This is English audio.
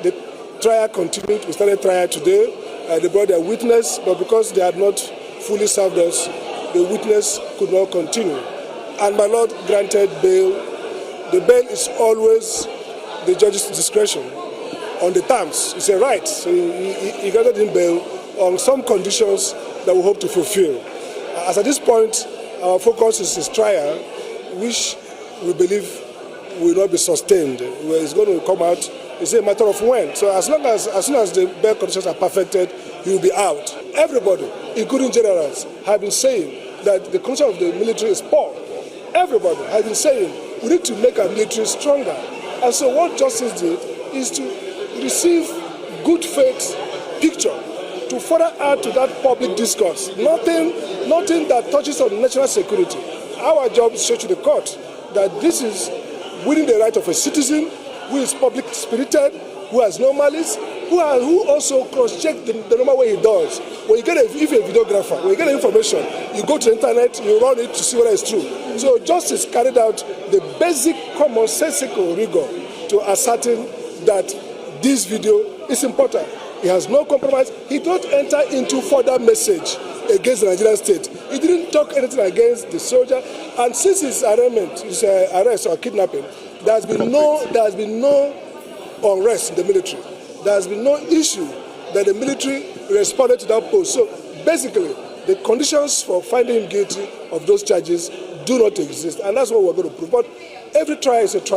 The trial continued. We started trial today. They brought their witness, but because they had not fully served us, the witness could not continue. And my Lord granted bail. The bail is always the judge's discretion on the terms. It's a right. So he granted him bail on some conditions that we hope to fulfill. As at this point, our focus is his trial, which we believe will not be sustained. Where it's going to come out, it's a matter of when. So as soon as the bail conditions are perfected, he will be out. Everybody, including generals, have been saying that the condition of the military is poor. Everybody has been saying we need to make our military stronger. And so what justice did is to receive good faith picture to further add to that public discourse. Nothing that touches on national security. Our job is to show to the court that this is within the right of a citizen who is public spirited, who has no malice, who also cross-check the normal way he does. When you get if you're a videographer, when you get information, you go to the internet, you run it to see whether it's true. So justice carried out the basic commonsensical rigor to ascertain that this video is important. He has no compromise. He did not enter into further message against the Nigerian state. He didn't talk anything against the soldier. And since his arrest or kidnapping, there has been no unrest in the military. There has been no issue that the military responded to that post. So basically, the conditions for finding him guilty of those charges do not exist. And that's what we're going to prove. But every trial is a trial.